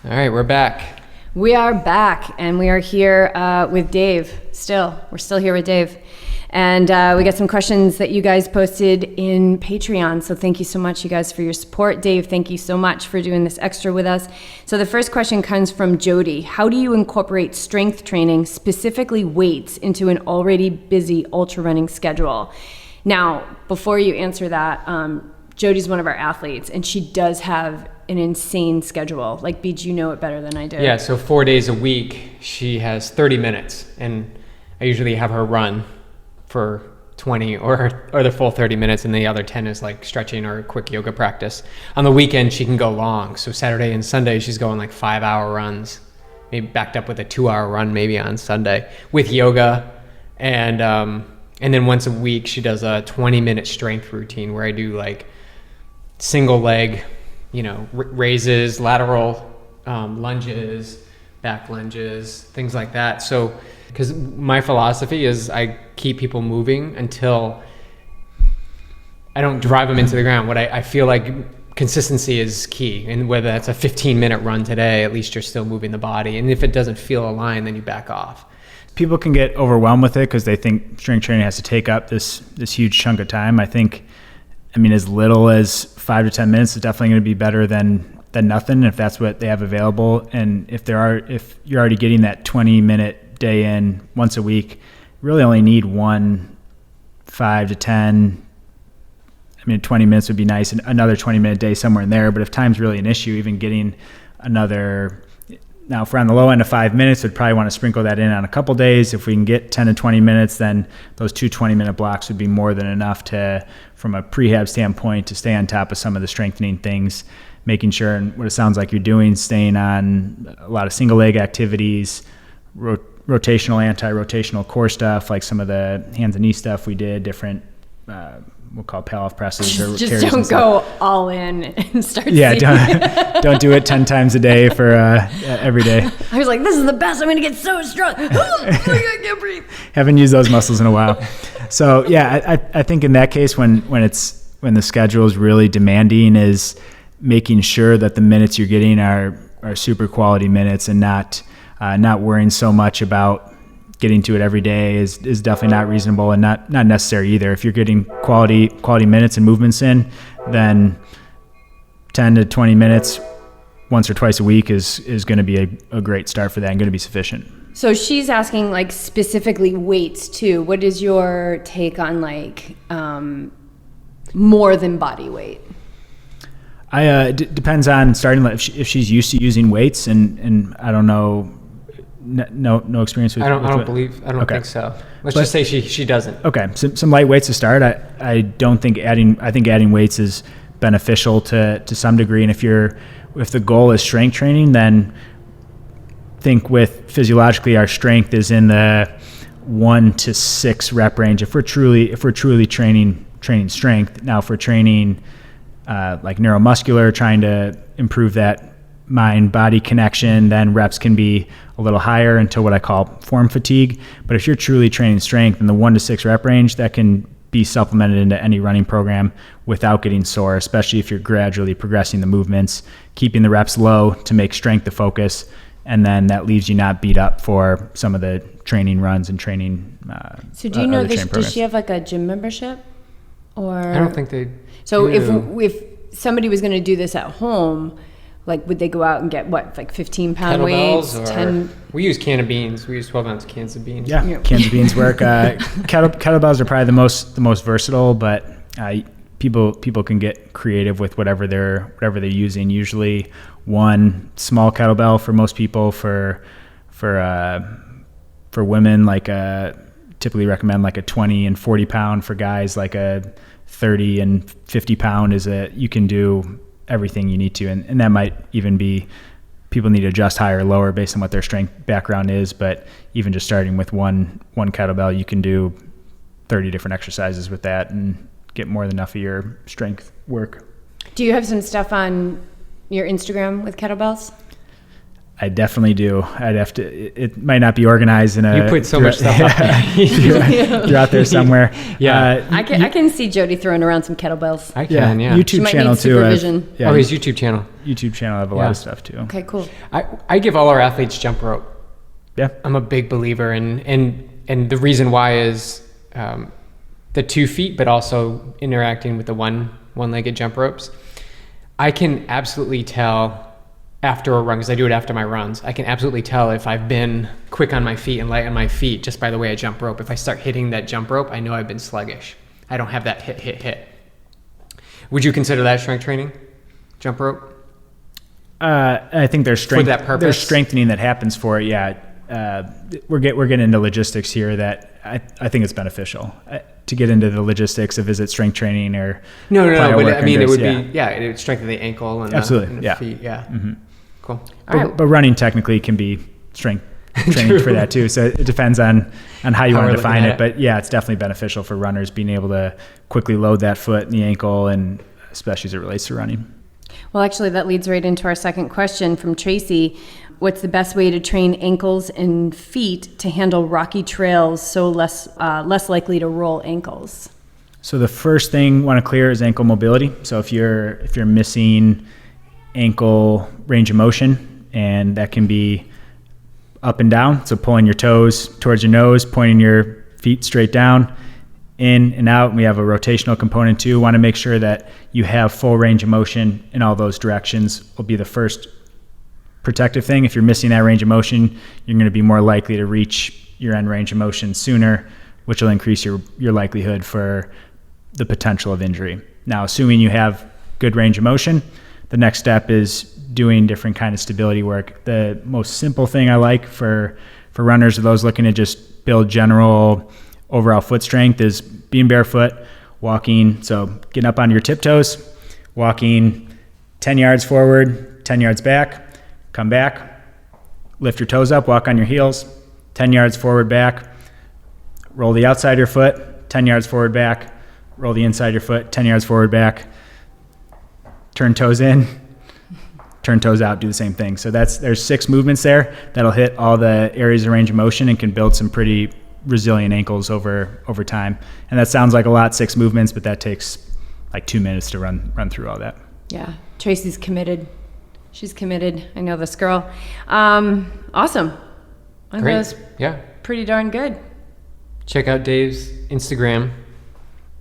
All right, we're back. We are back, and we are here with Dave still. We're still here with Dave. And we got some questions that you guys posted in Patreon. So thank you so much, you guys, for your support. Dave, thank you so much for doing this extra with us. So the first question comes from Jody. How do you incorporate strength training, specifically weights, into an already busy ultra running schedule? Now, before you answer that, Jody's one of our athletes, and she does have an insane schedule. Like, Beach, you know it better than I do. Yeah, so 4 days a week, she has 30 minutes, and I usually have her run for 20 or the full 30 minutes, and the other 10 is like stretching or quick yoga practice. On the weekend, she can go long. So Saturday and Sunday, she's going like 5-hour runs, maybe backed up with a 2-hour run maybe on Sunday with yoga. And then once a week, she does a 20-minute strength routine where I do like single leg, raises, lateral lunges, back lunges, things like that. So, because my philosophy is I keep people moving until I don't drive them into the ground. What I feel like consistency is key. And whether that's a 15-minute run today, at least you're still moving the body. And if it doesn't feel aligned, then you back off. People can get overwhelmed with it because they think strength training has to take up this huge chunk of time. I mean, as little as 5 to 10 minutes is definitely going to be better than nothing if that's what they have available. And if you're already getting that 20-minute day in once a week, you really only need 5 to 10. 20 minutes would be nice, and another 20-minute day somewhere in there. But if time's really an issue, even getting another, now if we're on the low end of 5 minutes, we'd probably want to sprinkle that in on a couple days. If we can get 10 to 20 minutes, then those 2 20-minute blocks would be more than enough from a prehab standpoint, to stay on top of some of the strengthening things, making sure, and what it sounds like you're doing, staying on a lot of single leg activities, rotational, anti-rotational core stuff, like some of the hands and knee stuff we did, different, we'll call pull-off presses or just carries. Don't go all in and start. Yeah, don't do it 10 times a day for every day. I was like, this is the best. I'm going to get so strong. I can't breathe. Haven't used those muscles in a while. So yeah, I think in that case, when the schedule is really demanding, is making sure that the minutes you're getting are super quality minutes, and not worrying so much about getting to it every day is definitely not reasonable, and not necessary either. If you're getting quality minutes and movements in, then 10 to 20 minutes once or twice a week is going to be a great start for that, and going to be sufficient. So she's asking like specifically weights too. What is your take on like more than body weight? Depends on starting. If she's used to using weights, and I don't know. No experience with. I don't think so. Let's just say she doesn't. Okay, some light weights to start. I don't think adding weights is beneficial to some degree. And if the goal is strength training, then think with physiologically our strength is in the 1 to 6 rep range. If we're truly training strength. Now, if we're training like neuromuscular, trying to improve that mind-body connection, then reps can be a little higher until what I call form fatigue. But if you're truly training strength in the 1 to 6 rep range, that can be supplemented into any running program without getting sore, especially if you're gradually progressing the movements, keeping the reps low to make strength the focus, and then that leaves you not beat up for some of the training runs and training. So do you know this? Does she have like a gym membership? Or I don't think they. So if somebody was going to do this at home, like, would they go out and get what, like 15-pound weights? 10. We use can of beans. We use 12-ounce cans of beans. Yeah, cans of beans work. Kettlebells are probably the most versatile, but people can get creative with whatever they're using. Usually, one small kettlebell for most people. For women, like typically recommend like a 20 and 40 pound. For guys, like a 30 and 50 pound you can do everything you need to, and that might even be, people need to adjust higher or lower based on what their strength background is, but even just starting with one kettlebell, you can do 30 different exercises with that and get more than enough of your strength work. Do you have some stuff on your Instagram with kettlebells? I definitely do. I'd have to. It might not be organized in a. You put so much stuff up there. You're out there somewhere. Yeah. I can see Jody throwing around some kettlebells. I can, yeah. She YouTube might channel need too. supervision. Oh, his YouTube channel. YouTube channel. I have a lot of stuff too. Okay, cool. I give all our athletes jump rope. Yeah. I'm a big believer in, and the reason why is the 2 feet, but also interacting with the one-legged jump ropes. I can absolutely tell after a run, because I do it after my runs, I can absolutely tell if I've been quick on my feet and light on my feet just by the way I jump rope. If I start hitting that jump rope, I know I've been sluggish. I don't have that hit. Would you consider that strength training, jump rope? I think there's strength. For that purpose? There's strengthening that happens for it. Yeah. We're getting into logistics here that I think it's beneficial to get into the logistics of is it strength training or No. But I mean, it would yeah. be it would strengthen the ankle and Absolutely, the yeah. feet. Yeah. Mm-hmm. Cool. But running technically can be strength training for that too. So it depends on how you want to define it. But yeah, it's definitely beneficial for runners being able to quickly load that foot and the ankle, and especially as it relates to running. Well, actually, that leads right into our second question from Tracy. What's the best way to train ankles and feet to handle rocky trails so less likely to roll ankles? So the first thing you want to clear is ankle mobility. So if you're missing ankle range of motion, and that can be up and down, so pulling your toes towards your nose, pointing your feet straight down, in and out. We have a rotational component too. Want to make sure that you have full range of motion in all those directions will be the first protective thing. If you're missing that range of motion, you're going to be more likely to reach your end range of motion sooner, which will increase your likelihood for the potential of injury. Now, assuming you have good range of motion, the next step is doing different kind of stability work. The most simple thing I like for runners or those looking to just build general overall foot strength is being barefoot, walking. So getting up on your tiptoes, walking 10 yards forward, 10 yards back, come back, lift your toes up, walk on your heels, 10 yards forward, back, roll the outside of your foot, 10 yards forward, back, roll the inside of your foot, 10 yards forward, back, turn toes in, turn toes out, do the same thing. So there's 6 movements there that'll hit all the areas of range of motion and can build some pretty resilient ankles over time. And that sounds like a lot, 6 movements, but that takes like 2 minutes to run through all that. Yeah, Tracy's committed. She's committed. I know this girl. Awesome. I think that was pretty darn good. Check out Dave's Instagram.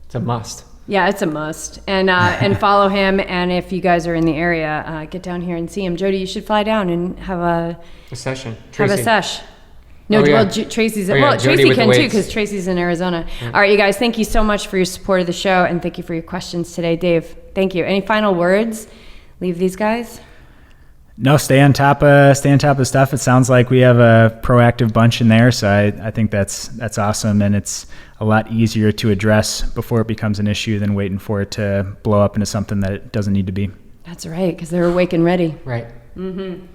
It's a must. Yeah, it's a must. And follow him. And if you guys are in the area, get down here and see him. Jody, you should fly down and have a session. Have a sesh. No, yeah. well, Tracy's. Oh, yeah. Well, Jody Tracy can too weights. because Tracy's in Arizona. Yeah. All right, you guys. Thank you so much for your support of the show, and thank you for your questions today, Dave. Thank you. Any final words? Leave these guys. No, stay on top of stuff. It sounds like we have a proactive bunch in there, so I think that's awesome, and it's a lot easier to address before it becomes an issue than waiting for it to blow up into something that it doesn't need to be. That's right, because they're awake and ready. Right. Mm-hmm.